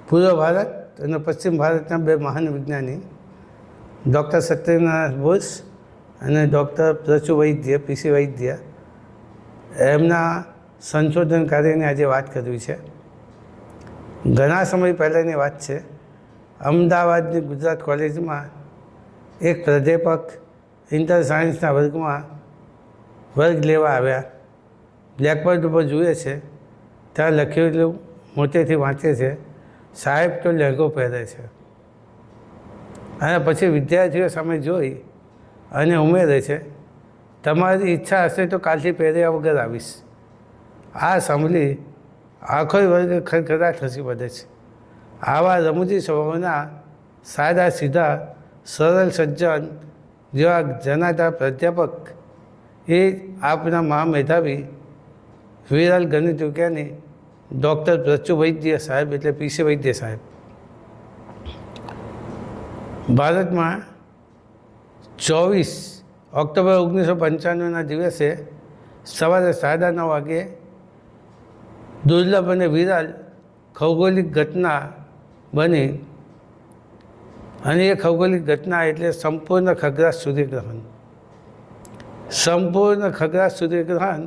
પૂર્વ ભારત અને પશ્ચિમ ભારતના બે મહાન વિજ્ઞાની ડૉક્ટર સત્યેન્દ્રનાથ બોઝ અને ડૉક્ટર પ્રચુ વૈદ્ય પીસી વૈદ્ય એમના સંશોધન કાર્યની આજે વાત કરવી છે. ઘણા સમય પહેલાંની વાત છે. અમદાવાદની ગુજરાત કોલેજમાં એક પ્રાધ્યાપક ઇન્ટર સાયન્સના વર્ગમાં વર્ગ લેવા આવ્યા. બ્લેકબોર્ડ ઉપર જુએ છે, ત્યાં લખેલું મોટેથી વાંચે છે, સાહેબ તો લહેંગો પહેરે છે. અને પછી વિદ્યાર્થીઓ સામે જોઈ અને ઉમેરે છે, તમારી ઈચ્છા હશે તો કાલથી પહેર્યા વગર આવીશ. આ સાંભળી આખો વર્ગ ખડખડાટ હસી પડે છે. આવા રમૂજી સ્વભાવના સાદા સીધા સરળ સજ્જન જેવા જનાતા પ્રાધ્યાપક એ આપના મહામેધાવી વિરલ ગણિત વિજ્ઞાની ડૉક્ટર પ્રચુ વૈદ્ય સાહેબ એટલે પીસી વૈદ્ય સાહેબ. ભારતમાં 24 ઓક્ટોબર 1995ના દિવસે સવારે 9:30 વાગ્યે દુર્લભ અને વિરલ ખૌગોલિક ઘટના બની. અને એ ખૌગોલિક ઘટના એટલે સંપૂર્ણ ખગ્રાસ સૂર્યગ્રહણ. સંપૂર્ણ ખગ્રાસ સૂર્યગ્રહણ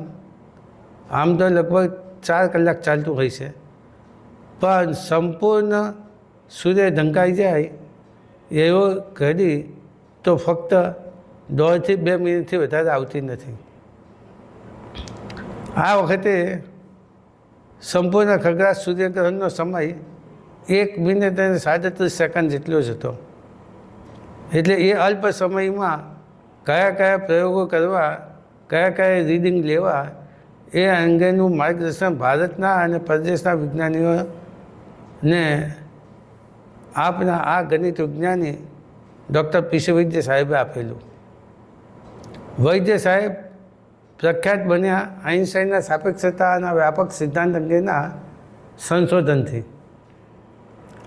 આમ તો લગભગ 4 કલાક ચાલતું હોય છે, પણ સંપૂર્ણ સૂર્ય ઢંકાઈ જાય એવો ઘડી તો ફક્ત 1.5 થી 2 મિનિટથી વધારે આવતી નથી. આ વખતે સંપૂર્ણ ખગ્રાસ સૂર્યગ્રહણનો સમય 1 મિનિટ અને 37 સેકન્ડ જેટલો જ હતો. એટલે એ અલ્પ સમયમાં કયા કયા પ્રયોગો કરવા, કયા કયા રીડિંગ લેવા એ અંગેનું માર્ગદર્શન ભારતના અને પરદેશના વિજ્ઞાનીઓને આપના આ ગણિત વિજ્ઞાની ડૉક્ટર પીસી વૈદ્ય સાહેબે આપેલું. વૈદ્ય સાહેબ પ્રખ્યાત બન્યા આઈન્સ્ટાઈનના સાપેક્ષતાના વ્યાપક સિદ્ધાંત અંગેના સંશોધનથી.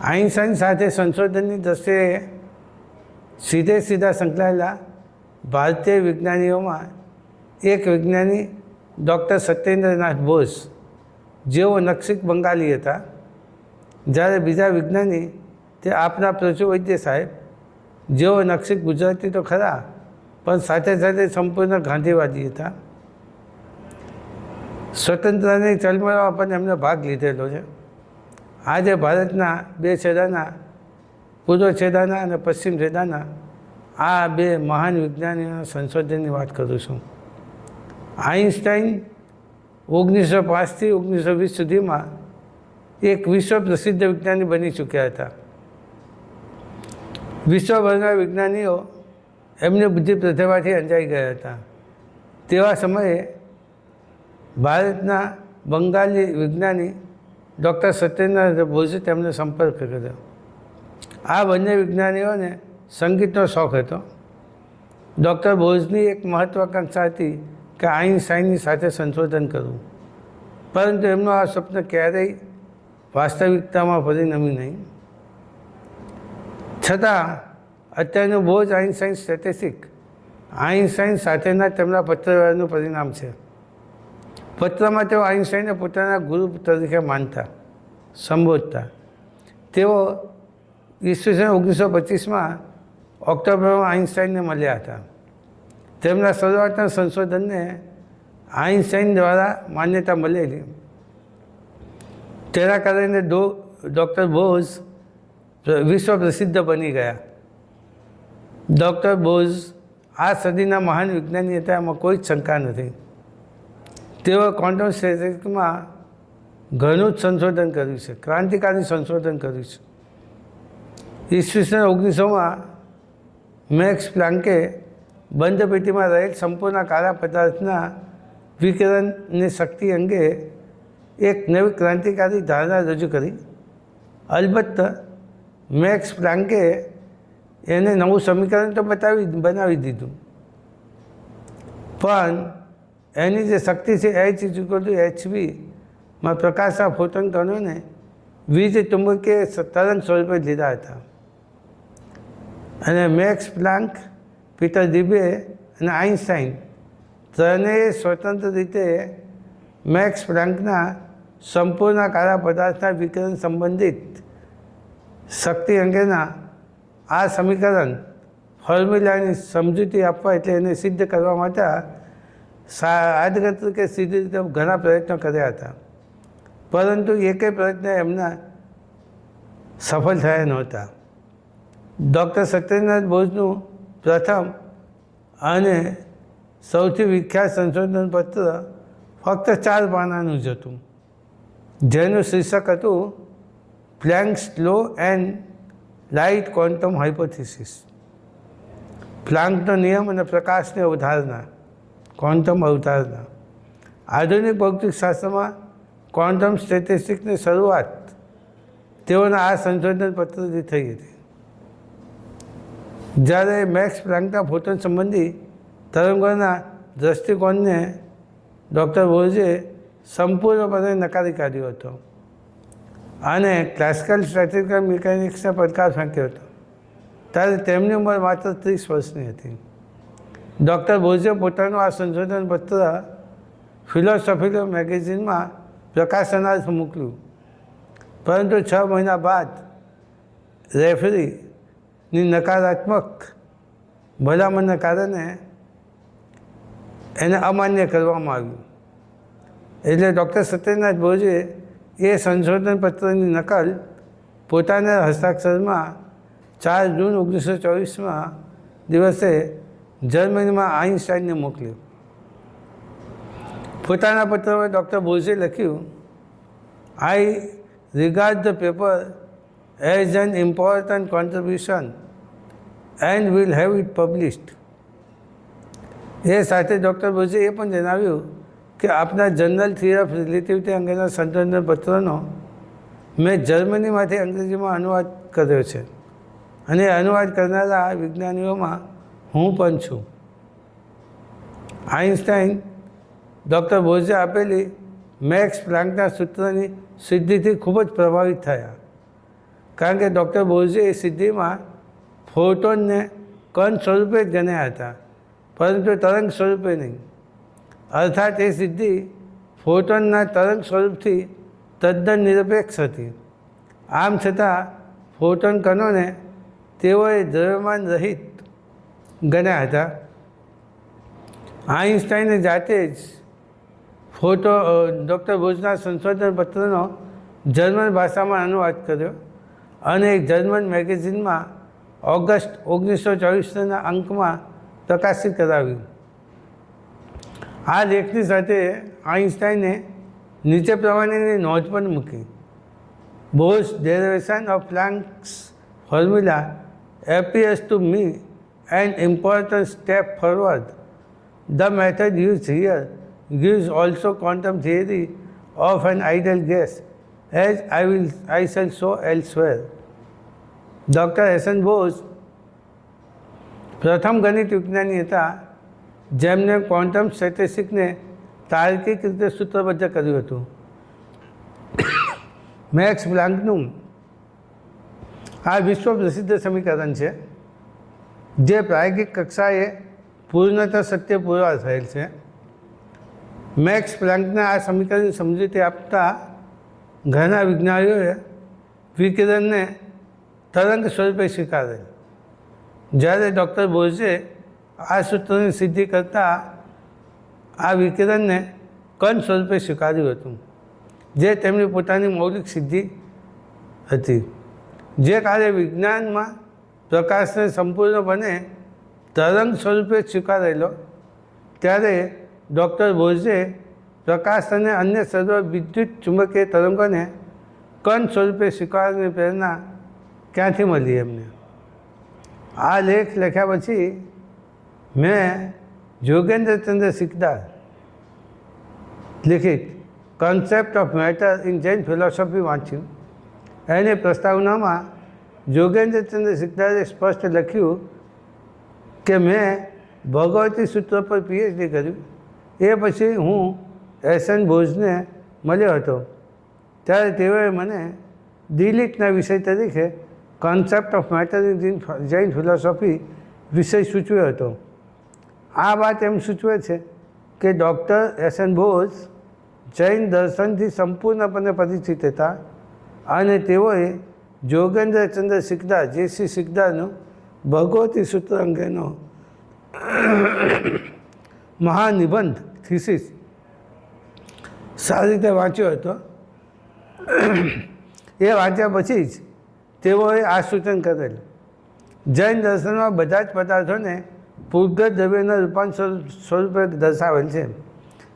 આઈન્સ્ટાઈન સાથે સંશોધનની દ્રષ્ટિએ સીધા સંકળાયેલા ભારતીય વિજ્ઞાનીઓમાં એક વિજ્ઞાની ડૉક્ટર સત્યેન્દ્રનાથ બોઝ જેઓ નકશીક બંગાળી હતા. જ્યારે બીજા વિજ્ઞાની તે આપના પ્રચુ વૈદ્ય સાહેબ જેઓ નકશીક ગુજરાતી તો ખરા પણ સાથે સાથે સંપૂર્ણ ગાંધીવાદી હતા. સ્વતંત્રતાની ચળવળમાં પણ એમને ભાગ લીધેલો છે. આજે ભારતના બે છેડાના, પૂર્વ છેડાના અને પશ્ચિમ છેડાના આ બે મહાન વિજ્ઞાનીઓના સંશોધનની વાત કરું છું. આઈન્સ્ટાઈન 1905થી 1920 સુધીમાં એક વિશ્વ પ્રસિદ્ધ વિજ્ઞાની બની ચૂક્યા હતા. વિશ્વભરના વિજ્ઞાનીઓ એમની બુદ્ધિ પ્રતિભાથી અંજાઈ ગયા હતા. તેવા સમયે ભારતના બંગાળી વિજ્ઞાની ડૉક્ટર સત્યેન્દ્રનાથ બોઝે તેમને સંપર્ક કર્યો. આ બંને વિજ્ઞાનીઓને સંગીતનો શોખ હતો. ડૉક્ટર બોઝની એક મહત્વાકાંક્ષા હતી કે આઈન્સ્ટાઈનની સાથે સંશોધન કરવું, પરંતુ એમનું આ સ્વપ્ન ક્યારેય વાસ્તવિકતામાં પરિણમ્યું નહીં. છતાં અત્યારનું બોઝ આઈન્સ્ટાઈન સ્ટેટિસ્ટિક આઈન્સ્ટાઈન સાથેના તેમના પત્રવ્યવહારનું પરિણામ છે. પત્રમાં તેઓ આઈન્સ્ટાઈને પોતાના ગુરુ તરીકે માનતા, સંબોધતા. તેઓ ઈસવીસન 1925માં ઓક્ટોબરમાં આઈન્સ્ટાઈને મળ્યા હતા. તેમના શરૂઆતના સંશોધનને આઈન્સ્ટાઈન દ્વારા માન્યતા મળેલી. તેના કારણે ડૉક્ટર બોઝ વિશ્વ પ્રસિદ્ધ બની ગયા. ડૉક્ટર બોઝ આ સદીના મહાન વિજ્ઞાની હતા, એમાં કોઈ જ શંકા નથી. તેઓ ક્વોન્ટમ સ્ટેટિસ્ટિક્સમાં ઘણું જ સંશોધન કર્યું છે, ક્રાંતિકારી સંશોધન કર્યું છે. ઈસવીસન 1900માં મેક્સ પ્લાન્કે બંધ પેટીમાં રહેલ સંપૂર્ણ કાળા પદાર્થના વિકિરણની શક્તિ અંગે એક નવી ક્રાંતિકારી ધારણા રજૂ કરી. અલબત્ત મેક્સ પ્લાન્કે એને નવું સમીકરણ તો બનાવી દીધું, પણ એની જે શક્તિ છે H=hv પ્રકાશના ફોટોન કણોને વીજ ચુંબકીય તરંગ સ્વરૂપે લીધા હતા. અને મેક્સ પ્લાન્ક, પીટર દીબે અને આઈન્સ્ટાઈન ત્રણેય સ્વતંત્ર રીતે મેક્સ પ્લાન્કના સંપૂર્ણ કાળા પદાર્થના વિકિરણ સંબંધિત શક્તિ અંગેના આ સમીકરણ ફોર્મ્યુલાની સમજૂતી આપવા એટલે એને સિદ્ધ કરવા માટે આડકતરી કે સીધી રીતે ઘણા પ્રયત્નો કર્યા હતા, પરંતુ એકેય પ્રયત્ન એમના સફળ થયા નહોતા. ડૉક્ટર સત્યેન્દ્રનાથ બોઝનું પ્રથમ અને સૌથી વિખ્યાત સંશોધન પત્ર ફક્ત 4 પાનાનું જ હતું, જેનું શીર્ષક હતું Planck's law and light quantum hypothesis. પ્લાન્કનો નિયમ અને પ્રકાશની અવધારણા, ક્વોન્ટમ અવધારણા. આધુનિક ભૌતિકશાસ્ત્રમાં ક્વોન્ટમ સ્ટેટિસ્ટિક્સની શરૂઆત તેઓના આ સંશોધન પત્રથી થઈ હતી, જ્યારે મેક્સ પ્લાન્કના ફોટોન સંબંધી તરંગોના દૃષ્ટિકોણને ડૉક્ટર બોઝે સંપૂર્ણપણે નકારી કાઢ્યો હતો અને ક્લાસિકલ સ્ટેટિસ્ટિકલ મિકેનિક્સને પડકાર ફેંક્યો હતો. ત્યારે તેમની ઉંમર માત્ર 30 વર્ષની હતી. ડૉક્ટર બોઝે પોતાનું આ સંશોધન પત્ર ફિલોસોફિકલ મેગેઝિનમાં પ્રકાશનાર્થ મોકલ્યું, પરંતુ 6 મહિના બાદ રેફરીની નકારાત્મક ભલામણને કારણે એને અમાન્ય કરવામાં આવ્યું. એટલે ડૉક્ટર સત્યેન્દ્રનાથ બોઝે એ સંશોધન પત્રની નકલ પોતાના હસ્તાક્ષરમાં 4 જૂન 1924 દિવસે જર્મનીમાં આઇન્સ્ટાઈનને મોકલ્યું. પોતાના પત્રમાં ડૉક્ટર બોઝે લખ્યું, I regard the paper as an important contribution and will have it published. એ સાથે ડૉક્ટર બોઝે એ પણ જણાવ્યું કે આપના જર્નલ થિયરી ઓફ રિલેટિવિટી અંગેના સંશોધન પત્રનો મેં જર્મનીમાંથી અંગ્રેજીમાં અનુવાદ કર્યો છે અને અનુવાદ કરનારા વિજ્ઞાનીઓમાં હું પણ છું. આઇન્સ્ટાઈન ડૉક્ટર બોઝે આપેલી મેક્સ પ્લાન્કના સૂત્રની સિદ્ધિથી ખૂબ જ પ્રભાવિત થયા, કારણ કે ડૉક્ટર બોઝે એ સિદ્ધિમાં ફોટોનને કણ સ્વરૂપે જ ગણ્યા હતા, પરંતુ તરંગ સ્વરૂપે નહીં. અર્થાત એ સિદ્ધિ ફોટોનના તરંગ સ્વરૂપથી તદ્દન નિરપેક્ષ હતી. આમ છતાં ફોટોન કણોને તેઓએ દ્રવ્યમાન રહિત ગણ્યા હતા. આઇન્સ્ટાઈને જાતે જ ડૉક્ટર બોઝના સંશોધન પત્રનો જર્મન ભાષામાં અનુવાદ કર્યો અને એક જર્મન મેગેઝિનમાં ઓગસ્ટ 1924ના અંકમાં પ્રકાશિત કરાવ્યું. આ લેખની સાથે આઇન્સ્ટાઈને નીચે પ્રમાણેની નોંધ પણ મૂકી. Bose derivation of Planck's formula appears to me an important step forward. The method used here gives also quantum theory of an ideal gas, as I shall show elsewhere. Doctor S N Bose પ્રથમ ગણિત વિજ્ઞાની હતા જેમણે ક્વોન્ટમ સ્ટેટિસ્ટિક્સને તાર્કિક રીતે સૂત્રબદ્ધ કર્યું હતું. Max પ્લાન્કનું આ વિશ્વ પ્રસિદ્ધ સમીકરણ છે, જે પ્રાયોગિક કક્ષાએ પૂર્ણતઃ સત્ય પુરવાર થયેલ છે. મેક્સ પ્લાન્કના આ સમીકરણની સમજૂતી આપતા ઘણા વિજ્ઞાનીઓએ વિકિરણને તરંગ સ્વરૂપે સ્વીકારેલ, જ્યારે ડૉક્ટર બોઝે આ સૂત્રની સિદ્ધિ કરતાં આ વિકિરણને કણ સ્વરૂપે સ્વીકાર્યું હતું, જે તેમની પોતાની મૌલિક સિદ્ધિ હતી. જે કાર્ય વિજ્ઞાનમાં પ્રકાશને સંપૂર્ણપણે તરંગ સ્વરૂપે સ્વીકારેલો, ત્યારે ડૉક્ટર બોઝે પ્રકાશ અને અન્ય સર્વ વિદ્યુત ચુંબકીય તરંગોને કણ સ્વરૂપે સ્વીકારવાની પ્રેરણા ક્યાંથી મળી એમને. આ લેખ લખ્યા પછી મેં યોગેન્દ્રચંદ્ર સિકદાર લિખિત concept of matter in Jain philosophy વાંચ્યું. એની પ્રસ્તાવનામાં યોગેન્દ્રચંદ્ર સિકદારે સ્પષ્ટ લખ્યું કે મેં ભગવતી સૂત્ર પર PhD કર્યું. એ પછી હું એસન બોઝને મળ્યો હતો, ત્યારે તેઓએ મને ડિલીટના વિષય તરીકે concept of matter in Jain philosophy વિષય સૂચવ્યો હતો. આ વાત એમ સૂચવે છે કે ડૉક્ટર એસન બોઝ જૈન દર્શનથી સંપૂર્ણપણે પરિચિત હતા અને તેઓએ જોગેન્દ્રચંદ્ર સિકદાર જે.સી. સિકદારનું ભગવતી સૂત્ર અંગેનો મહાનિબંધ થીસીસ સારી રીતે વાંચ્યો હતો. એ વાંચ્યા પછી જ તેઓએ આ સૂચન કરેલ. જૈન દર્શનમાં બધા જ પદાર્થોને પૂર્ગત દ્રવ્યના રૂપાંતર સ્વરૂપે દર્શાવેલ છે.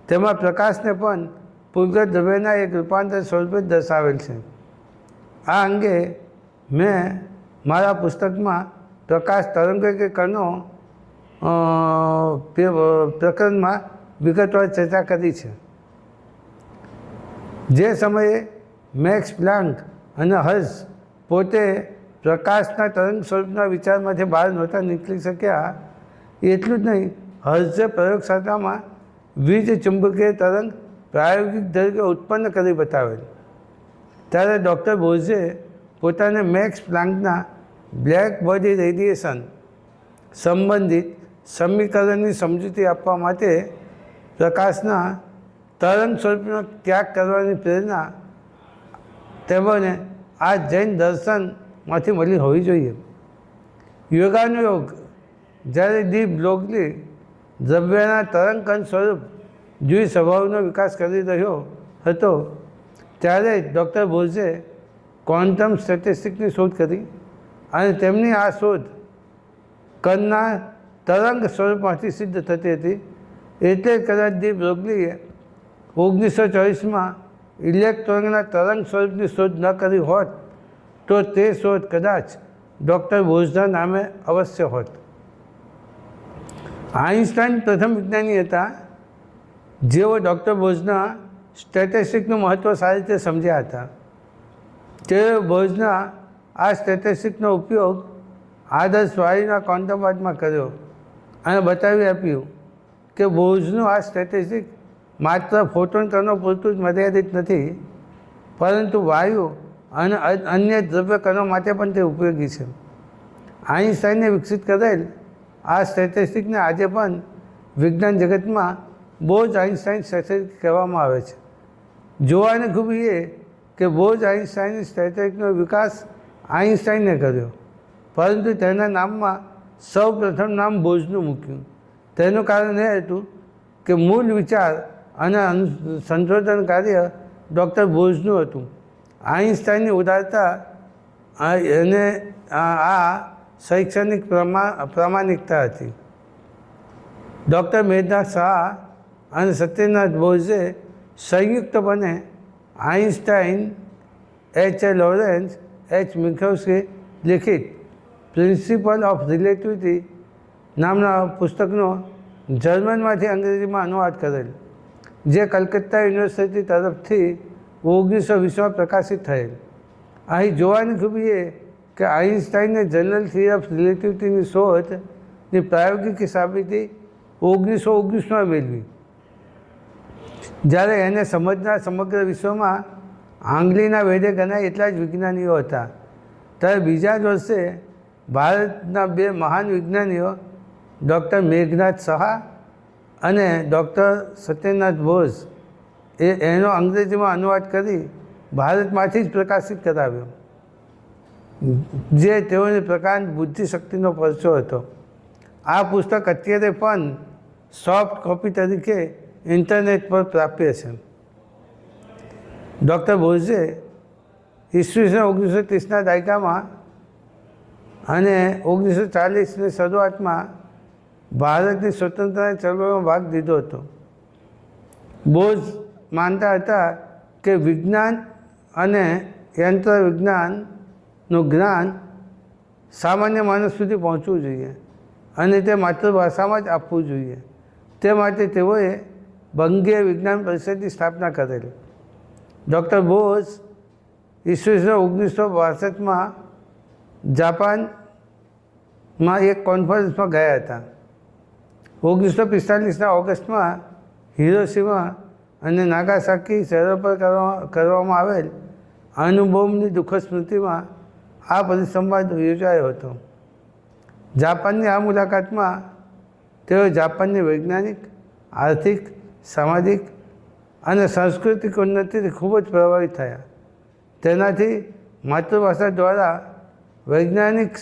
તેમાં પ્રકાશને પણ પૂર્ગત દ્રવ્યના એક રૂપાંતર સ્વરૂપે દર્શાવેલ છે. આ અંગે મેં મારા પુસ્તકમાં પ્રકાશ તરંગો કે કણો પ્રકરણમાં વિગતવાર ચર્ચા કરી છે. જે સમયે મેક્સ પ્લાન્ક અને હર્ષ પોતે પ્રકાશના તરંગ સ્વરૂપના વિચારમાંથી બહાર નહોતા નીકળી શક્યા, એટલું જ નહીં, હર્ષે પ્રયોગશાળામાં વીજ ચુંબકીય તરંગ પ્રાયોગિક તરીકે ઉત્પન્ન કરી બતાવેલ. ત્યારે ડૉક્ટર બોઝે પોતાને મેક્સ પ્લાન્કના બ્લેક બોડી રેડિયેશન સંબંધિત સમીકરણની સમજૂતી આપવા માટે પ્રકાશના તરંગ સ્વરૂપનો ત્યાગ કરવાની પ્રેરણા તેમને આ જૈન દર્શનમાંથી મળી હોવી જોઈએ. યોગાનુયોગ જ્યારે ડી બ્રોગલી દ્રવ્યના તરંગકણ સ્વરૂપ જુઈ સ્વભાવનો વિકાસ કરી રહ્યો હતો, ત્યારે ડૉક્ટર બોઝે ક્વોન્ટમ સ્ટેટિસ્ટિક્સની શોધ કરી અને તેમની આ શોધ કણના તરંગ સ્વરૂપમાંથી સિદ્ધ થતી હતી. એટલે કદાચ ડી બ્રોગલીએ 1924માં ઇલેક્ટ્રોનના તરંગ સ્વરૂપની શોધ ન કરી હોત તો તે શોધ કદાચ ડૉક્ટર બોઝના નામે અવશ્ય હોત. આઇન્સ્ટાઈન પ્રથમ વિજ્ઞાની હતા જેઓ ડૉક્ટર બોઝના સ્ટેટિસ્ટિક્સનું મહત્ત્વ સારી રીતે સમજ્યા હતા. તેઓએ બોઝના આ સ્ટેટિસ્ટિક્સનો ઉપયોગ આદર્શ વાયુના ક્વોન્ટમવાદમાં કર્યો અને બતાવી આપ્યું કે બોઝનું આ સ્ટેટિસ્ટિક માત્ર ફોટોન કણો પૂરતું જ મર્યાદિત નથી, પરંતુ વાયુ અને અન્ય દ્રવ્ય કણો માટે પણ તે ઉપયોગી છે. આઇન્સ્ટાઈને વિકસિત કરેલ આ સ્ટેટિસ્ટિક્સને આજે પણ વિજ્ઞાન જગતમાં બોઝ આઇન્સ્ટાઈન સ્ટેટિસ્ટિક્સ કહેવામાં આવે છે. જોવાની ખૂબી એ કે બોઝ આઇન્સ્ટાઈનની સ્ટેટિસ્ટિક્સનો વિકાસ આઇન્સ્ટાઈને કર્યો, પરંતુ તેના નામમાં સૌ પ્રથમ નામ બોઝનું મૂક્યું. તેનું કારણ એ હતું કે મૂળ વિચાર અને સંશોધન કાર્ય ડૉક્ટર બોઝનું હતું. આઇન્સ્ટાઈનની ઉદારતા અને આ શૈક્ષણિક પ્રામાણિકતા હતી. ડૉક્ટર મેઘનાથ શાહ અને સત્યનાથ બોઝે સંયુક્તપણે Einstein, H. A. Lorentz, H. Minkowski લિખિત પ્રિન્સિપલ ઓફ રિલેટિવિટી નામના પુસ્તકનો જર્મનમાંથી અંગ્રેજીમાં અનુવાદ કરેલ, જે કલકત્તા યુનિવર્સિટી તરફથી 1920માં પ્રકાશિત થયેલ. અહીં જોવાની ખૂબી એ કે આઇન્સ્ટાઈને જનરલ થિયરી ઓફ રિલેટિવિટીની શોધની પ્રાયોગિક સાબિતી 1919માં મેળવી. જ્યારે એને સમજનાર સમગ્ર વિશ્વમાં આંગળીના વેઢે ગણાય એટલા જ વિજ્ઞાનીઓ હતા, ત્યારે બીજા જ વર્ષે ભારતના બે મહાન વિજ્ઞાનીઓ ડૉક્ટર મેઘનાથ શાહ અને ડૉક્ટર સત્યનાથ બોઝ એનો અંગ્રેજીમાં અનુવાદ કરી ભારતમાંથી જ પ્રકાશિત કરાવ્યો, જે તેઓની પ્રકાંડ બુદ્ધિશક્તિનો પરચો હતો. આ પુસ્તક અત્યારે પણ સોફ્ટ કોપી તરીકે ઇન્ટરનેટ પર પ્રાપ્ય છે. ડૉક્ટર બોઝે ઈસવીસન 1930ના દાયકામાં અને 1940ની શરૂઆતમાં ભારતની સ્વતંત્રતાની ચળવળમાં ભાગ લીધો હતો. બોઝ માનતા હતા કે વિજ્ઞાન અને યંત્ર વિજ્ઞાનનું જ્ઞાન સામાન્ય માણસ સુધી પહોંચવું જોઈએ અને તે માતૃભાષામાં જ આપવું જોઈએ. તે માટે તેઓએ બંગીય વિજ્ઞાન પરિષદની સ્થાપના કરેલી. ડૉક્ટર બોઝ ઈસવીસન 1962માં જાપાનમાં એક કોન્ફરન્સમાં ગયા હતા. 1945ના ઓગસ્ટમાં હિરોશિમા અને નાગાસાકી શહેરો પર કરવામાં આવેલ અણુબોમ્બની દુઃખદ સ્મૃતિમાં આ પરિસંવાદ યોજાયો હતો. જાપાનની આ મુલાકાતમાં તેઓ જાપાનની વૈજ્ઞાનિક, આર્થિક, સામાજિક અને સાંસ્કૃતિક ઉન્નતિથી ખૂબ જ પ્રભાવિત થયા. તેનાથી માતૃભાષા દ્વારા વૈજ્ઞાનિક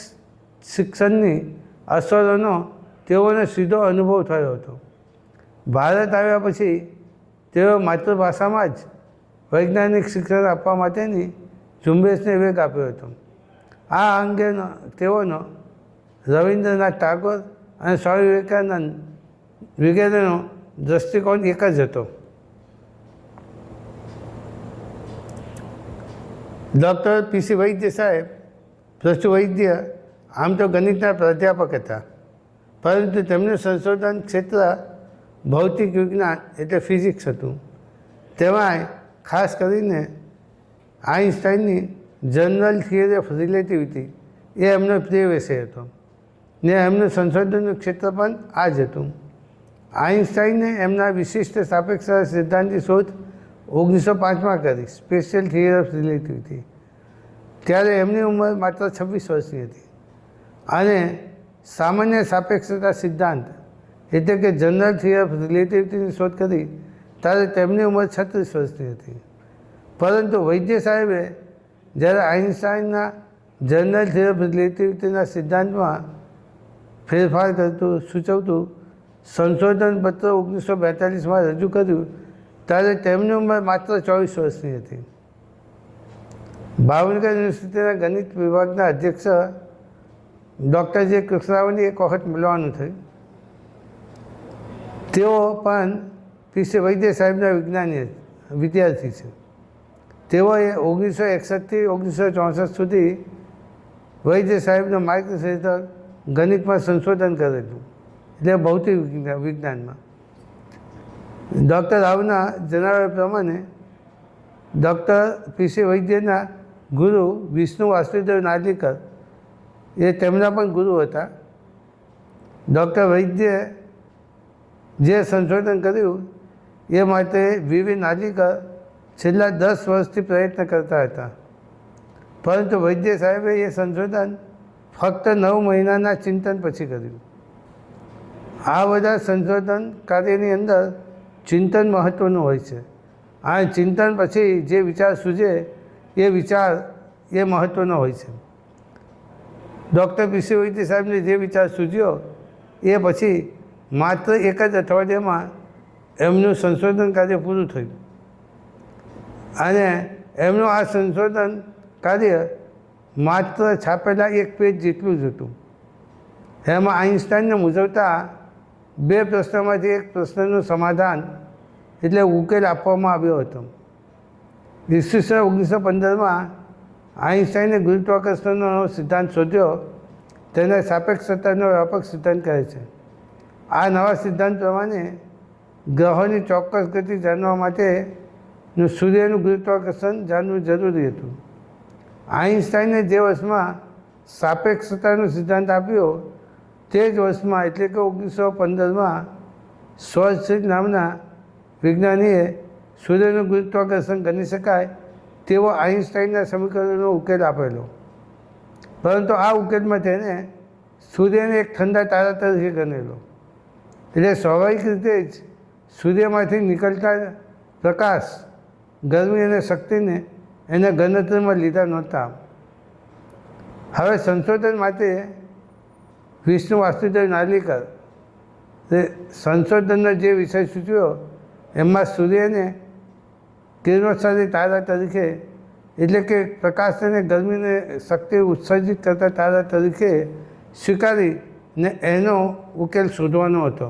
શિક્ષણની અસરોનો તેઓને સીધો અનુભવ થયો હતો. ભારત આવ્યા પછી તેઓ માતૃભાષામાં જ વૈજ્ઞાનિક શિક્ષણ આપવા માટેની ઝુંબેશને વેગ આપ્યો હતો. આ અંગેનો તેઓનો રવિન્દ્રનાથ ટાગોર અને સ્વામી વિવેકાનંદ વગેરેનો દૃષ્ટિકોણ એક જ હતો. ડૉક્ટર પીસી વૈદ્ય સાહેબ પ્રચુ વૈદ્ય આમ તો ગણિતના પ્રાધ્યાપક હતા, પરંતુ તેમનું સંશોધન ક્ષેત્ર ભૌતિક વિજ્ઞાન એટલે ફિઝિક્સ હતું. તેમાંય ખાસ કરીને આઇન્સ્ટાઈનની જનરલ થિયરી ઓફ રિલેટિવિટી એ એમનો પ્રિય વિષય હતો ને એમનું સંશોધનનું ક્ષેત્ર પણ આ જ હતું. આઇન્સ્ટાઈને એમના વિશિષ્ટ સાપેક્ષતા સિદ્ધાંતની શોધ 1905માં કરી, સ્પેશિયલ થિયરી ઓફ રિલેટિવિટી. ત્યારે એમની ઉંમર માત્ર 26 વર્ષની હતી અને સામાન્ય સાપેક્ષતા સિદ્ધાંત એટલે કે જનરલ થિયરી ઓફ રિલેટિવિટીની શોધ કરી ત્યારે તેમની ઉંમર 36 વર્ષની હતી. પરંતુ વૈદ્ય સાહેબે જ્યારે આઇન્સ્ટાઈનના જનરલ થિયરી ઓફ રિલેટિવિટીના સિદ્ધાંતમાં ફેરફાર કરતું સૂચવતું સંશોધન પત્ર 1942માં રજૂ કર્યું ત્યારે તેમની ઉંમર માત્ર 24 વર્ષની હતી. ભાવનગર યુનિવર્સિટીના ગણિત વિભાગના અધ્યક્ષ ડૉક્ટર જે કૃષ્ણાવની એક વખત મળવાનું થયું. તેઓ પણ પીસી વૈદ્ય સાહેબના વિદ્યાર્થી છે. તેઓએ 1961થી 1964 સુધી વૈદ્ય સાહેબના માર્ગદર્શન હેઠળ ગણિતમાં સંશોધન કરેલું, એટલે ભૌતિક વિજ્ઞાનમાં. ડૉક્ટર રાવના જણાવ્યા પ્રમાણે ડૉક્ટર પીસી વૈદ્યના ગુરુ વિષ્ણુ વાસુદેવ નાર્લિકર એ તેમના પણ ગુરુ હતા. ડૉક્ટર વૈદ્યે જે સંશોધન કર્યું એ માટે વી નાર્લિકર છેલ્લા 10 વર્ષથી પ્રયત્ન કરતા હતા, પરંતુ વૈદ્ય સાહેબે એ સંશોધન ફક્ત 9 મહિનાના ચિંતન પછી કર્યું. આ બધા સંશોધન કાર્યની અંદર ચિંતન મહત્ત્વનું હોય છે. આ ચિંતન પછી જે વિચાર સૂજે એ વિચાર એ મહત્ત્વનો હોય છે. ડૉક્ટર પીસી વૈદ્ય સાહેબને જે વિચાર સૂજ્યો એ પછી માત્ર એક જ અઠવાડિયામાં એમનું સંશોધન કાર્ય પૂરું થયું અને એમનું આ સંશોધન કાર્ય માત્ર છાપેલા 1 પેજ જેટલું જ હતું. એમાં આઇન્સ્ટાઈનને મૂંઝવતા 2 પ્રશ્નોમાંથી એક પ્રશ્નનું સમાધાન એટલે ઉકેલ આપવામાં આવ્યો હતો. ઈસવીસન 1915માં આઇન્સ્ટાઈને ગુરુત્વાકર્ષણનો સિદ્ધાંત શોધ્યો. તેને સાપેક્ષતાનો વ્યાપક સિદ્ધાંત કહે છે. આ નવા સિદ્ધાંત પ્રમાણે ગ્રહોની ચોક્કસ ગતિ જાણવા માટે સૂર્યનું ગુરુત્વાકર્ષણ જાણવું જરૂરી હતું. આઇન્સ્ટાઈને જે વર્ષમાં સાપેક્ષતાનો સિદ્ધાંત આપ્યો તે જ વર્ષમાં એટલે કે 1915માં શ્વાર્ટઝિલર નામના વિજ્ઞાનીએ સૂર્યનું ગુરુત્વાકર્ષણ ગણી શકાય તેવો આઇન્સ્ટાઈનના સમીકરણનો ઉકેલ આપેલો. પરંતુ આ ઉકેલમાં તેને સૂર્યને એક ઠંડા તારા તરીકે ગણેલો. એટલે સ્વાભાવિક રીતે જ સૂર્યમાંથી નીકળતા પ્રકાશ, ગરમી અને શક્તિને એને ગણતરીમાં લીધા નહોતા. હવે સંશોધન માટે વિષ્ણુ વાસુદેવ નાર્લિકર સંશોધનનો જે વિષય સૂચવ્યો એમાં સૂર્યને કિરણોત્સર્ગી તારા તરીકે એટલે કે પ્રકાશ અને ગરમીને શક્તિ ઉત્સર્જિત કરતા તારા તરીકે સ્વીકારીને એનો ઉકેલ શોધવાનો હતો.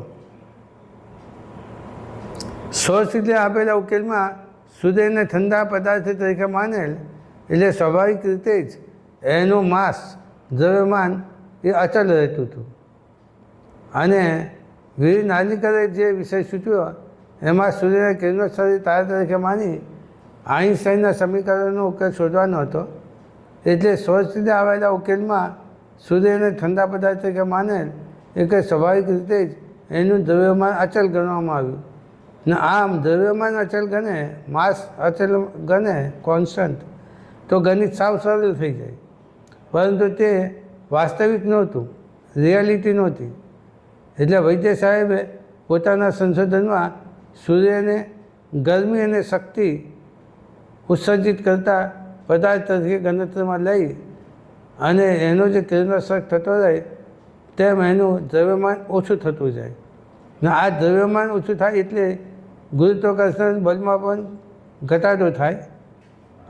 શ્વાર્ટઝિલરે આપેલા ઉકેલમાં સૂર્યને ઠંડા પદાર્થ તરીકે માનેલ એટલે સ્વાભાવિક રીતે જ એનું માસ, દ્રવ્યમાન એ અચલ રહેતું હતું. અને વી નાર્લિકરે જે વિષય સૂચવ્યો એમાં સૂર્યને કિરણોત્સર્ગી તારા તરીકે માની આઇન્સ્ટાઈનના સમીકરણનો ઉકેલ શોધવાનો હતો. એટલે શ્વાર્ટઝિલરે આવેલા ઉકેલમાં સૂર્યને ઠંડા પદાર્થ તરીકે માનેલ એટલે સ્વાભાવિક રીતે જ એનું દ્રવ્યમાન અચલ ગણવામાં આવ્યું. ને આમ દ્રવ્યમાન અચલ ગણે, માસ અચલ ગણે, કોન્સ્ટન્ટ, તો ગણિત સાવ સરળ થઈ જાય. પરંતુ તે વાસ્તવિક નહોતું, રિયાલિટી નહોતી. એટલે વૈદ્ય સાહેબે પોતાના સંશોધનમાં સૂર્યને ગરમી અને શક્તિ ઉત્સર્જિત કરતા પદાર્થ તરીકે ગણતરીમાં લઈ અને એનો જે કિરણોત્સર્ગ થતો રહે તેમ એનું દ્રવ્યમાન ઓછું થતું જાય ને આ દ્રવ્યમાન ઓછું થાય એટલે ગુરુત્વાકર્ષણ બળમાં પણ ઘટાડો થાય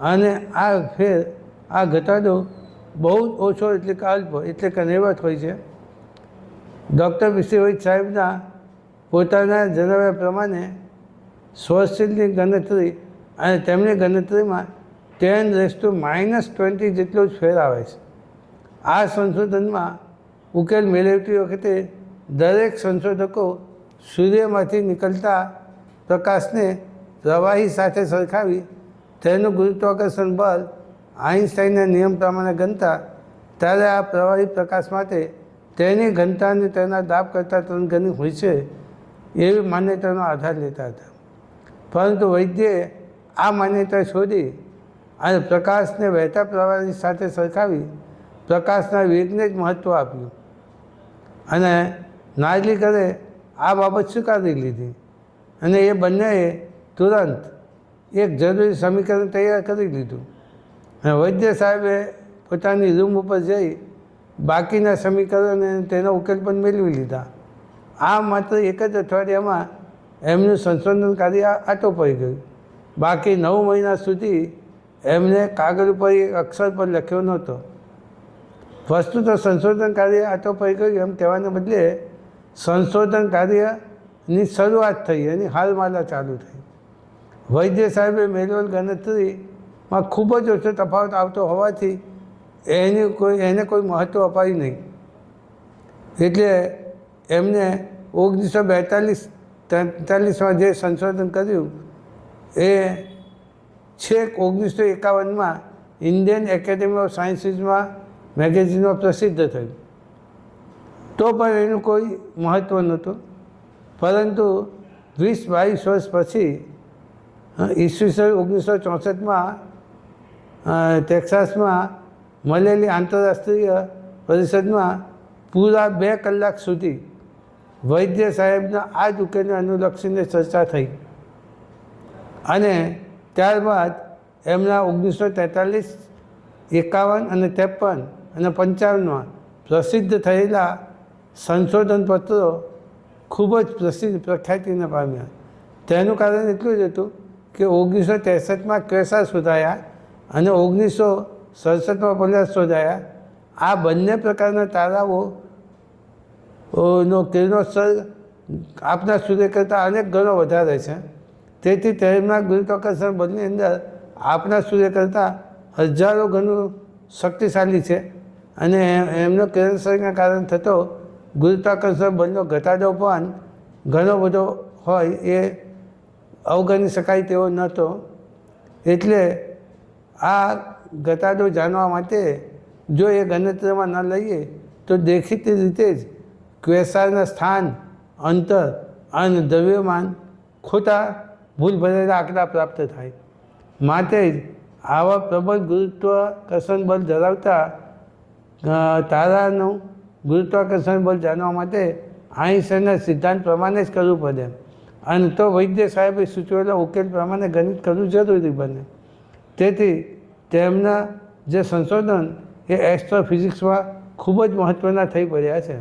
અને આ ઘટાડો બહુ જ ઓછો એટલે કે અલ્પ એટલે કે નહીવત હોય છે. ડૉક્ટર પીસી વૈદ સાહેબના પોતાના જણાવ્યા પ્રમાણે સ્વરશીલની ગણતરી અને તેમની ગણતરીમાં 10⁻⁻20 જેટલો જ ફેર આવે છે. આ સંશોધનમાં ઉકેલ મેળવતી વખતે દરેક સંશોધકો સૂર્યમાંથી નીકળતા પ્રકાશને પ્રવાહી સાથે સરખાવી તેનું ગુરુત્વાકર્ષણ બળ આઇન્સ્ટાઈનના નિયમ પ્રમાણે ગણતા ત્યારે આ પ્રવાહી પ્રકાશ માટે તેની ઘનતાને તેના દાબ કરતાં 3 ગણી હોય છે એવી માન્યતાનો આધાર લેતા હતા. પરંતુ વૈદ્યએ આ માન્યતા છોડી અને પ્રકાશને વહેતા પ્રવાહી સાથે સરખાવી પ્રકાશના વેગને જ મહત્ત્વ આપ્યું અને નાર્લિકરે આ બાબત સ્વીકારી લીધી અને એ બંનેએ તુરંત એક જરૂરી સમીકરણ તૈયાર કરી લીધું અને વૈદ્ય સાહેબે પોતાની રૂમ ઉપર જઈ બાકીના સમીકરણ તેનો ઉકેલ પણ મેળવી લીધા. આ માત્ર એક જ અઠવાડિયામાં એમનું સંશોધન કાર્ય આટોપાઈ ગયું. બાકી 9 મહિના સુધી એમને કાગળ ઉપર એક અક્ષર પર લખ્યો નહોતો. વસ્તુત સંશોધન કાર્ય આટોપાઈ ગયું એમ કહેવાને બદલે સંશોધન કાર્યની શરૂઆત થઈ એની હાલમાલા ચાલુ થઈ. વૈદ્ય સાહેબે મેળવેલ ગણતરીમાં ખૂબ જ ઓછો તફાવત આવતો હોવાથી એને કોઈ મહત્ત્વ અપાયું નહીં. એટલે એમને 1942-43માં જે સંશોધન કર્યું એ છેક 1951માં ઇન્ડિયન એકેડેમી ઓફ સાયન્સીસમાં મેગેઝિનમાં પ્રસિદ્ધ થયું. તો પણ એનું કોઈ મહત્ત્વ નહોતું. પરંતુ 20-22 વર્ષ પછી ઈસવીસન 1964માં ટેક્સાસમાં મળેલી આંતરરાષ્ટ્રીય પરિષદમાં પૂરા 2 કલાક સુધી વૈદ્ય સાહેબના આ જ ઉકેલને અનુલક્ષીને ચર્ચા થઈ અને ત્યારબાદ એમના 1943, 51 અને 53 અને 55માં પ્રસિદ્ધ થયેલા સંશોધન પત્રો ખૂબ જ પ્રખ્યાતિને પામ્યા. તેનું કારણ એટલું જ હતું કે 1963માં ક્વેસાર શોધાયા અને 1967માં પોલાર શોધાયા. આ બંને પ્રકારના તારાઓનો કિરણોત્સર્ગ આપણા સૂર્ય કરતાં અનેક ગણો વધારે છે. તેથી તેમના ગુરુત્વાકર્ષણ બળની અંદર આપણા સૂર્ય કરતાં હજારો ગણું શક્તિશાળી છે અને એમનો કિરણોત્સર્ગના કારણે થતો ગુરુત્વાકર્ષણ બળનો ઘટાડો પણ ઘણો બધો હોય એ અવગણી શકાય તેવો નહોતો. એટલે આ ઘટાડો જાણવા માટે જો એ ગણતરીમાં ન લઈએ તો દેખીતી રીતે જ ક્વેસારના સ્થાન, અંતર અને દ્રવ્યમાન ખોટા ભૂલ ભરેલા આંકડા પ્રાપ્ત થાય. માટે જ આવા પ્રબળ ગુરુત્વાકર્ષણ બળ ધરાવતા તારાનું ગુરુત્વાકર્ષણ બળ જાણવા માટે આઇન્સ્ટાઈનના સિદ્ધાંત પ્રમાણે જ કરવું પડે અને તો વૈદ્ય સાહેબે સૂચવેલા ઉકેલ પ્રમાણે ગણિત કરવું જરૂરી બને. તેથી તેમના જે સંશોધન એ એસ્ટ્રોફિઝિક્સમાં ખૂબ જ મહત્ત્વના થઈ પડ્યા છે.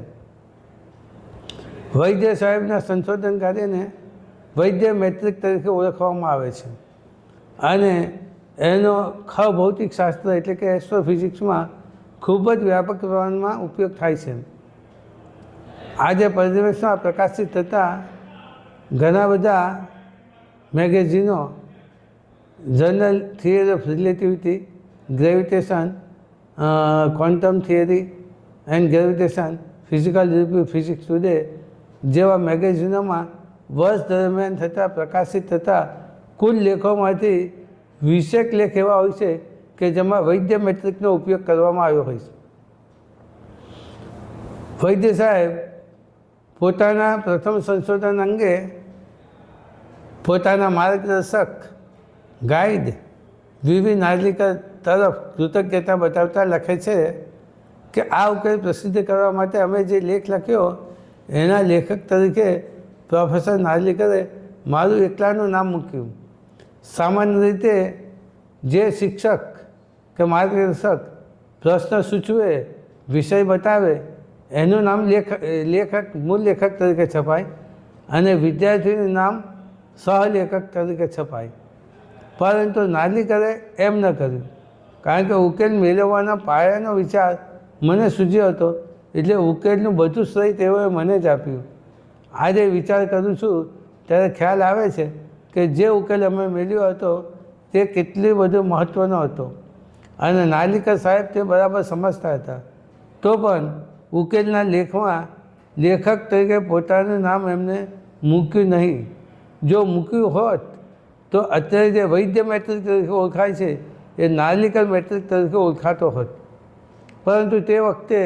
વૈદ્ય સાહેબના સંશોધન કાર્યને વૈદ્ય મેટ્રિક તરીકે ઓળખવામાં આવે છે અને એનો ખભૌતિક શાસ્ત્ર એટલે કે એસ્ટ્રોફિઝિક્સમાં ખૂબ જ વ્યાપક પ્રમાણમાં ઉપયોગ થાય છે. આજે પરિવેશમાં પ્રકાશિત થતા ઘણા બધા મેગેઝિનો journal theory of relativity, gravitation, quantum theory and gravitation, physical review, physics today જેવા મેગેઝિનોમાં વર્ષ દરમિયાન પ્રકાશિત થતા કુલ લેખોમાંથી 20 લેખ એવા હોય છે કે જેમાં વૈદ્ય મેટ્રિકનો ઉપયોગ કરવામાં આવ્યો હોય છે. વૈદ્ય સાહેબ પોતાના પ્રથમ સંશોધન અંગે પોતાના માર્ગદર્શક ગાઈડ વી નાર્લિકર તરફ કૃતજ્ઞતા બતાવતા લખે છે કે આ ઉકેલ પ્રસિદ્ધ કરવા માટે અમે જે લેખ લખ્યો એના લેખક તરીકે પ્રોફેસર નાર્લિકરે મારું એકલાનું નામ મૂક્યું. સામાન્ય રીતે જે શિક્ષક કે માર્ગદર્શક પ્રશ્ન સૂચવે, વિષય બતાવે, એનું નામ મૂળ લેખક તરીકે છપાય અને વિદ્યાર્થીનું નામ સહલેખક તરીકે છપાય. પરંતુ નાર્લિકરે એમ ન કર્યું, કારણ કે ઉકેલ મેળવવાના પાયાનો વિચાર મને સૂઝ્યો હતો, એટલે ઉકેલનું બધું શ્રેય તેઓએ મને જ આપ્યું. આજે વિચાર કરું છું ત્યારે ખ્યાલ આવે છે કે જે ઉકેલ અમે મેળવ્યો હતો તે કેટલી બધો મહત્ત્વનો હતો અને નાર્લિકર સાહેબ તે બરાબર સમજતા હતા. તો પણ ઉકેલના લેખમાં લેખક તરીકે પોતાનું નામ એમને મૂક્યું નહીં. જો મૂક્યું હોત તો અત્યારે જે વૈદ્ય મેટ્રિક તરીકે ઓળખાય છે એ નાર્લિકર મેટ્રિક તરીકે ઓળખાતો હોત. પરંતુ તે વખતે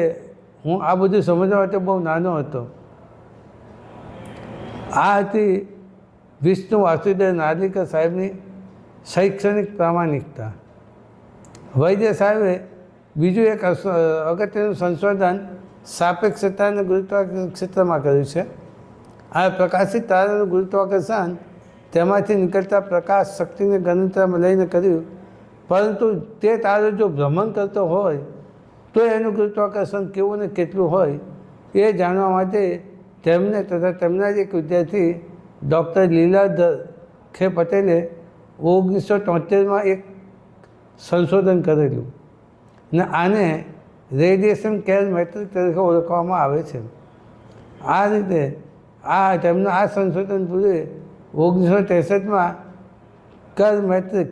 હું આ બધું સમજવા માટે બહુ નાનો હતો. આ હતી વિષ્ણુ વાસુદેવ નાર્લિકર સાહેબની શૈક્ષણિક પ્રામાણિકતા. વૈદ્ય સાહેબે બીજું એક અગત્યનું સંશોધન સાપેક્ષતા અને ગુરુત્વાકર્ષણ ક્ષેત્રમાં કર્યું છે. આ પ્રકાશિત તારાનું ગુરુત્વાકર્ષણ તેમાંથી નીકળતા પ્રકાશ શક્તિને ગણતરીમાં લઈને કર્યું. પરંતુ તે તારો જો ભ્રમણ કરતો હોય તો એનું ગુરુત્વાકર્ષણ કેવું ને કેટલું હોય એ જાણવા માટે તેમને તથા તેમના જ એક વિદ્યાર્થી ડૉક્ટર લીલાધર ખે પટેલે 1973માં એક સંશોધન કરેલું ને આને રેડિયેશન કેર મેટ્રિક તરીકે ઓળખવામાં આવે છે. આ રીતે તેમના આ સંશોધન પૂરે 1963માં કર મેટ્રિક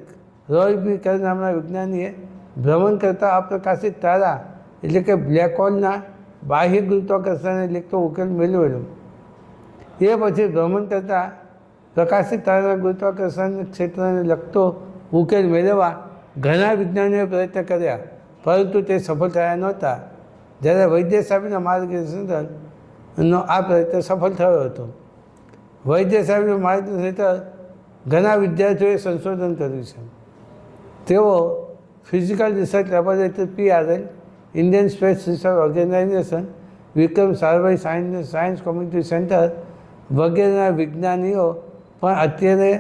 રોય બી કર નામના વિજ્ઞાનીએ ભ્રમણ કરતા અપ્રકાશિત તારા એટલે કે બ્લેક હોલના બાહ્ય ગુરુત્વાકર્ષણને લગતો ઉકેલ મેળવેલો. એ પછી ભ્રમણ કરતા પ્રકાશિત તારાના ગુરુત્વાકર્ષણ ક્ષેત્રને લગતો ઉકેલ મેળવવા ઘણા વિજ્ઞાનીઓએ પ્રયત્ન કર્યા, પરંતુ તે સફળ થયા નહોતા. જ્યારે વૈદ્ય સાહેબના માર્ગદર્શનનો આ પ્રયત્ન સફળ થયો હતો. વૈદ્ય સાહેબના માર્ગદર્શન હેઠળ ઘણા વિદ્યાર્થીઓએ સંશોધન કર્યું છે. તેઓ physical research laboratory PRL, Indian space research organisation, Vikram Sarabhai science community centre વગેરેના વિજ્ઞાનીઓ પણ અત્યારે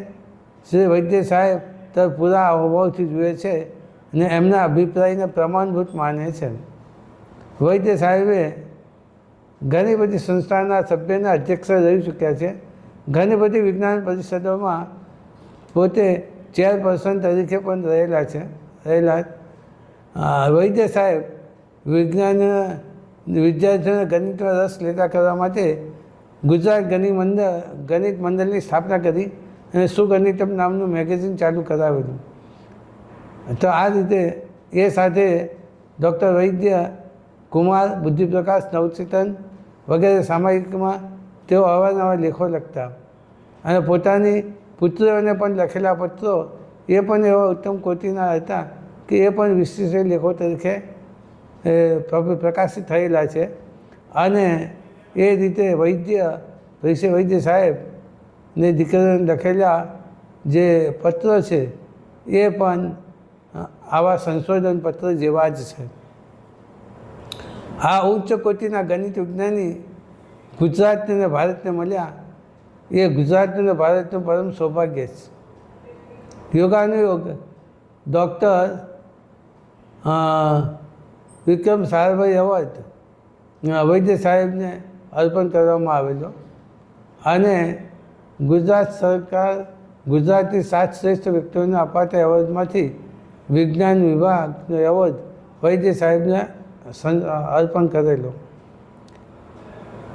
શ્રી વૈદ્ય સાહેબ તરફ પૂરા અભાવથી જુએ છે અને એમના અભિપ્રાયને પ્રમાણભૂત માને છે. વૈદ્ય સાહેબે ઘણી બધી સંસ્થાના સભ્યના અધ્યક્ષ રહી ચૂક્યા છે. ઘણી બધી વિજ્ઞાન પરિષદોમાં પોતે ચેરપર્સન તરીકે પણ રહેલા. વૈદ્ય સાહેબ વિદ્યાર્થીઓને ગણિતમાં રસ લેતા કરવા માટે ગુજરાત ગણિત મંડળની સ્થાપના કરી અને સુગણિતમ નામનું મેગેઝિન ચાલુ કરાવેલું. તો આ રીતે એ સાથે ડૉક્ટર વૈદ્ય કુમાર, બુદ્ધિપ્રકાશ, નવચેતન વગેરે સામાયિકમાં તેઓ અવારનવાર લેખો લખતા અને પોતાની પુત્રીઓને પણ લખેલા પત્રો એ પણ એવા ઉત્તમ કોટીના હતા કે એ પણ વિશિષ્ટ લેખો તરીકે પ્રકાશિત થયેલા છે. અને એ રીતે વૈદ્ય સાહેબને દીકરીઓને લખેલા જે પત્રો છે એ પણ આવા સંશોધન પત્ર જેવા જ છે. આ ઉચ્ચ કોટીના ગણિત વિજ્ઞાની ગુજરાતને અને ભારતને મળ્યા એ ગુજરાતનું અને ભારતનું પરમ સૌભાગ્ય છે. યોગાનુયોગ ડૉક્ટર વિક્રમ સારાભાઈ એવોર્ડ વૈદ્ય સાહેબને અર્પણ કરવામાં આવેલો અને ગુજરાત સરકાર ગુજરાતની 7 શ્રેષ્ઠ વ્યક્તિઓને અપાતા એવોર્ડમાંથી વિજ્ઞાન વિભાગનો એવોર્ડ વૈદ્ય સાહેબને અર્પણ કરેલો.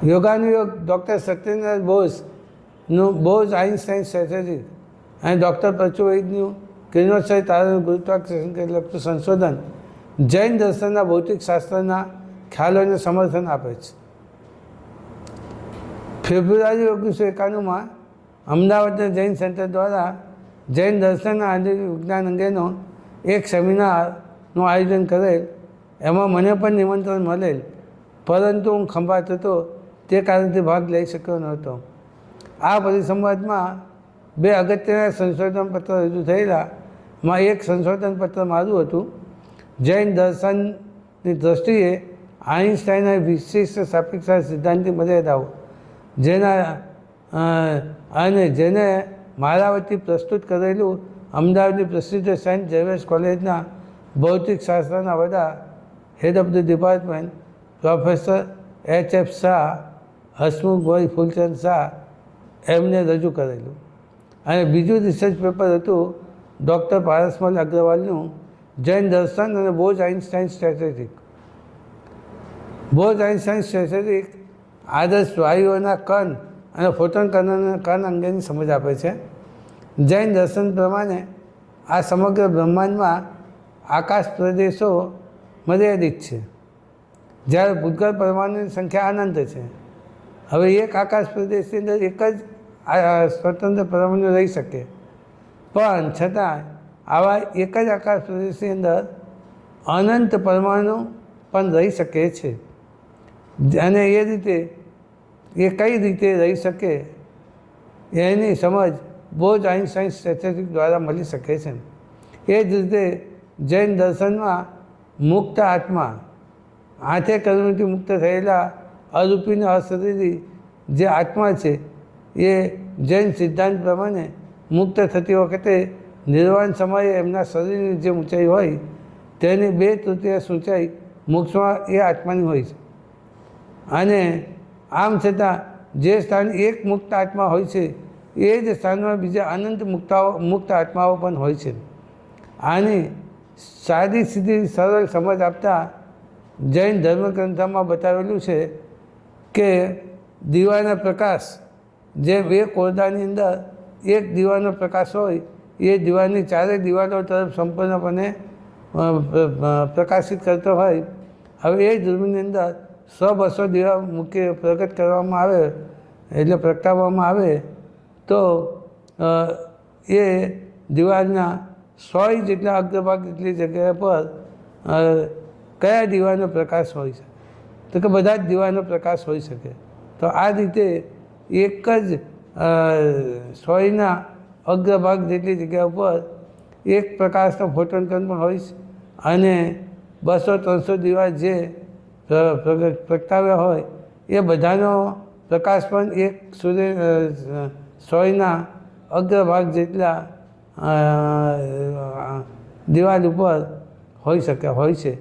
યોગાનુયોગ ડૉક્ટર સત્યેન્દ્રનાથ બોઝનું બોઝ આઇન્સ્ટાઇન સ્ટ્રેટેજી અને ડૉક્ટર પ્રચુ વૈદ્યનું કિરણોત્સર્ગ તારાનું ગુરુત્વાકર્ષણ લગતું સંશોધન જૈન દર્શનના ભૌતિક શાસ્ત્રના ખ્યાલોને સમર્થન આપે છે. ફેબ્રુઆરી 1991માં અમદાવાદના જૈન સેન્ટર દ્વારા જૈન દર્શનના વિજ્ઞાન અંગેનો એક સેમિનારનું આયોજન કરેલ. એમાં મને પણ નિમંત્રણ મળેલ, પરંતુ હું ખંભાત હતો તે કારણથી ભાગ લઈ શક્યો નહોતો. આ પરિસંવાદમાં 2 અગત્યના સંશોધન પત્રો રજૂ થયેલા. એક સંશોધન પત્ર મારું હતું, જૈન દર્શનની દૃષ્ટિએ આઇન્સ્ટાઈનના વિશિષ્ટ સાપેક્ષતા સિદ્ધાંતની મર્યાદાઓ, જેના અને જેને મારા વતી પ્રસ્તુત કરેલું અમદાવાદની પ્રસિદ્ધ સેન્ટ ઝેવિયર્સ કોલેજના ભૌતિક શાસ્ત્રના વડા head of the department professor H.F. Shah, Hasmukhbhai Fulchand Shah એમને રજૂ કરેલું. અને બીજું રિસર્ચ પેપર હતું ડૉક્ટર પારસમલ અગ્રવાલનું જૈન દર્શન અને Bose Einstein statistic. Bose Einstein statistic આદર્શ વાયુઓના કણ અને ફોટોન કણ અંગેની સમજ આપે છે. જૈન દર્શન પ્રમાણે આ સમગ્ર બ્રહ્માંડમાં આકાશ પ્રદેશો મર્યાદિત છે, જ્યારે ભૂતગળ પરમાણુની સંખ્યા અનંત છે. હવે એક આકાશ પ્રદેશની અંદર એક જ સ્વતંત્ર પરમાણુ રહી શકે, પણ છતાં આવા એક જ આકાશ પ્રદેશની અંદર અનંત પરમાણુ પણ રહી શકે છે. અને એ રીતે એ કઈ રીતે રહી શકે એની સમજ બોઝ આઇન્સ્ટાઇન સ્ટેટિસ્ટિક દ્વારા મળી શકે છે. એ જ રીતે જૈન દર્શનમાં મુક્ત આત્મા, આઠે કર્મથી મુક્ત થયેલા અરૂપીને અશરીરી જે આત્મા છે એ જૈન સિદ્ધાંત પ્રમાણે મુક્ત થતી વખતે નિર્વાણ સમયે એમના શરીરની જે ઊંચાઈ હોય તેની 2/3 ઊંચાઈ મોક્ષમાં એ આત્માની હોય છે. અને આમ છતાં જે સ્થાન એક મુક્ત આત્મા હોય છે એ જ સ્થાનમાં બીજા અનંત મુક્ત આત્માઓ પણ હોય છે. આની સાદી સીધી સરળ સમજ આપતા જૈન ધર્મગ્રંથોમાં બતાવેલું છે કે દીવાનો પ્રકાશ, જેમ એક ઓરડાની અંદર એક દીવાનો પ્રકાશ હોય એ દીવાની ચારેય દિવાલો તરફ સંપૂર્ણપણે પ્રકાશિત કરતો હોય. હવે એ જ રૂમની અંદર 100-200 દીવા મૂકી પ્રગટ કરવામાં આવે, એટલે પ્રગટાવવામાં આવે તો એ દિવાલના 100 જેટલા અગ્રભાગ જેટલી જગ્યા પર કયા દીવાનો પ્રકાશ હોય છે? તો કે બધા જ દીવાનો પ્રકાશ હોઈ શકે. તો આ રીતે એક જ 100ના અગ્રભાગ જેટલી જગ્યા ઉપર એક પ્રકાશનો ફોટોન કણ પણ હોય છે, અને 200-300 દીવા જે પ્રગટાવ્યા હોય એ બધાનો પ્રકાશ પણ એક 100ના અગ્રભાગ જેટલા દિવાલ ઉપર હોય છે.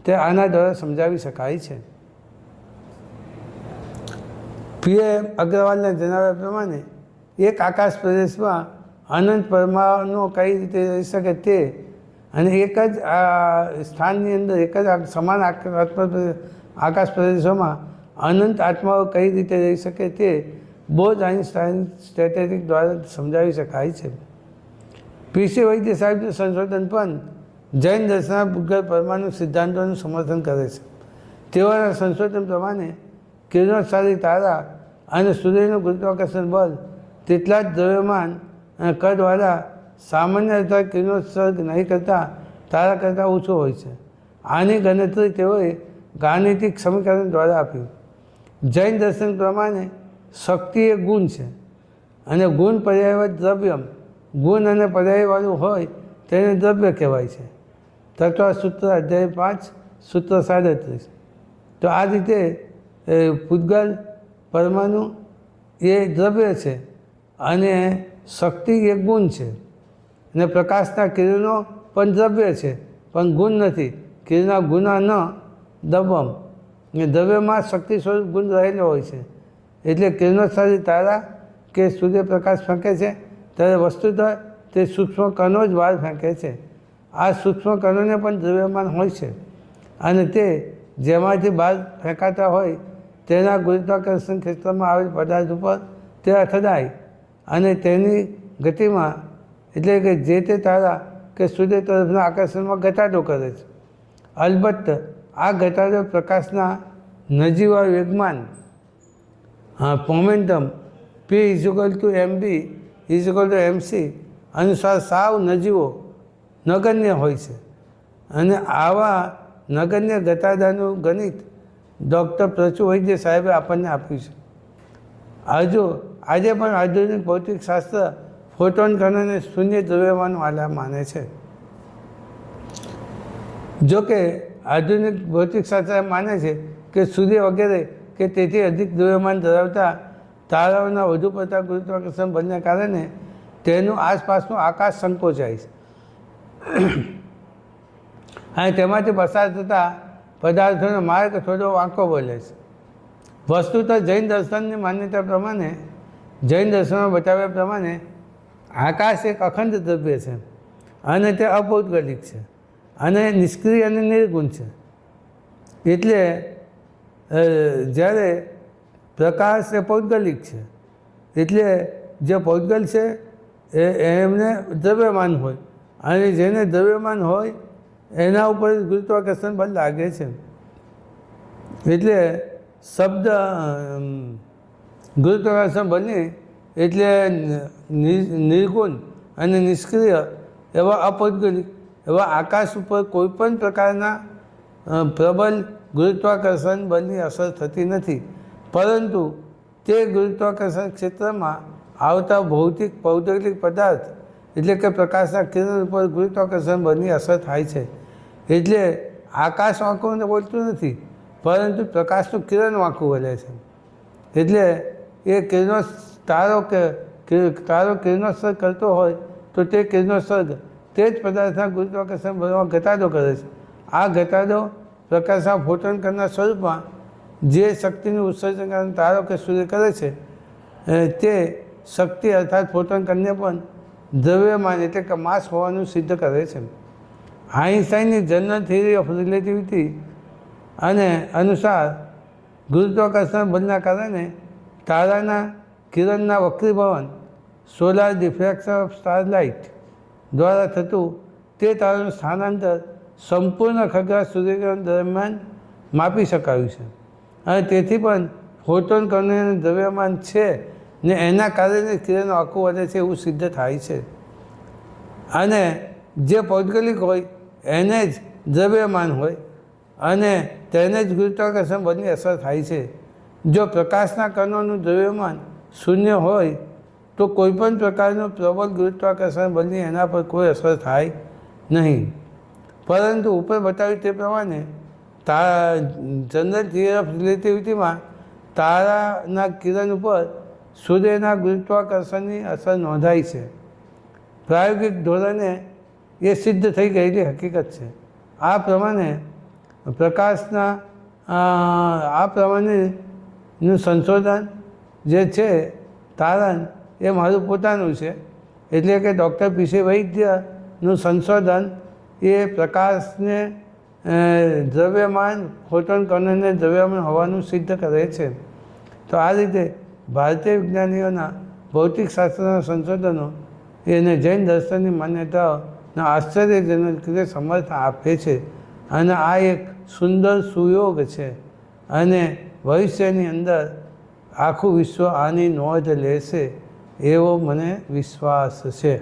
તે આના દ્વારા સમજાવી શકાય છે. પીએમ અગ્રવાલના જણાવ્યા પ્રમાણે એક આકાશ પ્રદેશમાં અનંત પરમાણુ કઈ રીતે રહી શકે તે, અને એક જ સ્થાનની અંદર એક જ સમાન આકાશ પ્રદેશોમાં અનંત આત્માઓ કઈ રીતે રહી શકે તે બોઝ આઇન્સ્ટાઇન સ્ટેટિસ્ટિક દ્વારા સમજાવી શકાય છે. પીસી વૈદ્ય સાહેબનું સંશોધન પણ જૈન દર્શનના ભૂતગળ પરમાણુ સિદ્ધાંતોનું સમર્થન કરે છે. તેઓના સંશોધન પ્રમાણે કિરણોત્સારી તારા અને સૂર્યનું ગુરુત્વાકર્ષણ બળ તેટલા જ દ્રવ્યમાન અને કદવાળા સામાન્ય અથવા કિરણોત્સર્ગ નહીં કરતા તારા કરતાં ઓછું હોય છે. આની ગણતરી તેઓએ ગાણિતિક સમીકરણ દ્વારા આપી. જૈન દર્શન પ્રમાણે શક્તિ એ ગુણ છે, અને ગુણ પર્યાયવત દ્રવ્યમ, ગુણ અને પર્યાયવાળું હોય તેને દ્રવ્ય કહેવાય છે. તત્વસૂત્ર અધ્યાય 5 સૂત્ર 37. તો આ રીતે પૂતગલ પરમાણુ એ દ્રવ્ય છે, અને શક્તિ એ ગુણ છે, અને પ્રકાશના કિરણો પણ દ્રવ્ય છે પણ ગુણ નથી. કિરણના ગુણા ન દબમ, દ્રવ્યમાં શક્તિ સ્વરૂપ ગુણ રહેલો હોય છે. એટલે કિરણોત્સારી તારા કે સૂર્યપ્રકાશ ફેંકે છે ત્યારે વસ્તુતઃ તે સૂક્ષ્મ કણો જ બહાર ફેંકે છે. આ સૂક્ષ્મ કણોને પણ દ્રવ્યમાન હોય છે, અને તે જેમાંથી બહાર ફેંકાતા હોય તેના ગુરુત્વાકર્ષણ ક્ષેત્રમાં આવેલ પદાર્થ ઉપર તે અથડાય અને તેની ગતિમાં, એટલે કે જે તે તારા કે સૂર્ય તરફના આકર્ષણમાં ઘટાડો કરે છે. અલબત્ત આ ઘટાડો પ્રકાશના નજીવા વેગમાન મોમેન્ટમ P = mb = mc અનુસાર સાવ નજીવો નગણ્ય હોય છે. અને આવા નગણ્ય ઘટાડાનું ગણિત ડૉક્ટર પ્રચુ વૈદ્ય સાહેબે આપણને આપ્યું છે. આજે પણ આધુનિક ભૌતિક શાસ્ત્ર ફોટોન કણોને શૂન્ય દ્રવ્યમાનવાળા માને છે. જોકે આધુનિક ભૌતિક શાસ્ત્ર માને છે કે સૂર્ય વગેરે કે તેથી અધિક દ્રવ્યમાન ધરાવતા તારાઓના વધુ પડતા ગુરુત્વાકર્ષણ બળને કારણે તેનું આસપાસનું આકાશ સંકોચાય છે અને તેમાંથી પસાર થતા પદાર્થોનો માર્ગ થોડો વાંકો બોલે છે. વસ્તુતઃ જૈન દર્શનની માન્યતા પ્રમાણે, જૈન દર્શનમાં બતાવ્યા પ્રમાણે આકાશ એક અખંડ દ્રવ્ય છે અને તે અપૌદ્ગલિક છે અને નિષ્ક્રિય અને નિર્ગુણ છે. એટલે જ્યારે પ્રકાશ એ પૌદ્ગલિક છે, એટલે જે પૌદ્ગલ છે એમને દ્રવ્યમાન હોય અને જેને દ્રવ્યમાન હોય એના ઉપર ગુરુત્વાકર્ષણ બળ લાગે છે. એટલે શબ્દ ગુરુત્વાકર્ષણ બળની એટલે નિર્ગુણ અને નિષ્ક્રિય એવા અપૌદ્ગલિક એવા આકાશ ઉપર કોઈપણ પ્રકારના પ્રબળ ગુરુત્વાકર્ષણ બળની અસર થતી નથી, પરંતુ તે ગુરુત્વાકર્ષણ ક્ષેત્રમાં આવતા ભૌતિક પૌદ્ગલિક પદાર્થ એટલે કે પ્રકાશના કિરણ ઉપર ગુરુત્વાકર્ષણ બળની અસર થાય છે. એટલે આકાશ વાંકું બોલતું નથી, પરંતુ પ્રકાશનું કિરણ વાંકું બોલે છે. એટલે એ તારો કિરણોત્સર્ગ કરતો હોય તો તે કિરણોત્સર્ગ તે જ પદાર્થના ગુરુત્વાકર્ષણ બળમાં ઘટાડો કરે છે. આ ઘટાડો પ્રકાશના ફોટોન કણના સ્વરૂપમાં જે શક્તિનું ઉત્સર્જન તારો કે સૂર્ય કરે છે તે શક્તિ અર્થાત ફોટોન કણને પણ દ્રવ્યમાન એટલે કે માસ હોવાનું સિદ્ધ કરે છે. આઈન્સ્ટાઈનની જનરલ થિયરી ઓફ રિલેટિવિટી અને અનુસાર ગુરુત્વાકર્ષણ બળના કારણે તારાના કિરણના વક્રીભવન સોલાર ડિફ્રેક્શન ઓફ સ્ટારલાઇટ દ્વારા થતું તે તારાનું સ્થાનાંતર સંપૂર્ણ ખગ્રાસ સૂર્યગ્રહણ દરમિયાન માપી શકાયું છે અને તેથી પણ ફોટોન કણોને દ્રવ્યમાન છે ને એના કારણે કિરણ આખું વધે છે એવું સિદ્ધ થાય છે. અને જે પૌદ્ગલિક હોય એને જ દ્રવ્યમાન હોય અને તેને જ ગુરુત્વાકર્ષણ બળની અસર થાય છે. જો પ્રકાશના કણોનું દ્રવ્યમાન શૂન્ય હોય તો કોઈપણ પ્રકારનું પ્રબળ ગુરુત્વાકર્ષણ બળની એના પર કોઈ અસર થાય નહીં. પરંતુ ઉપર બતાવ્યું તે પ્રમાણે જનરલ થિયરી ઓફ રિલેટિવિટીમાં તારાના કિરણ ઉપર સૂર્યના ગુરુત્વાકર્ષણની અસર નોંધાઈ છે. પ્રાયોગિક ધોરણે એ સિદ્ધ થઈ ગયેલી હકીકત છે. આ પ્રમાણેનું સંશોધન જે છે તારણ એ મારું પોતાનું છે. એટલે કે ડૉક્ટર પીસી વૈદ્યનું સંશોધન એ પ્રકાશને દ્રવ્યમાન ફોટોન કણોને દ્રવ્યમાન હોવાનું સિદ્ધ કરે છે. તો આ રીતે ભારતીય વિજ્ઞાનીઓના ભૌતિકશાસ્ત્રના સંશોધનો એને જૈન દર્શનની માન્યતાઓના આશ્ચર્યજનક રીતે સમર્થન આપે છે અને આ એક સુંદર સુયોગ છે અને ભવિષ્યની અંદર આખું વિશ્વ આની નોંધ લેશે એવો મને વિશ્વાસ છે.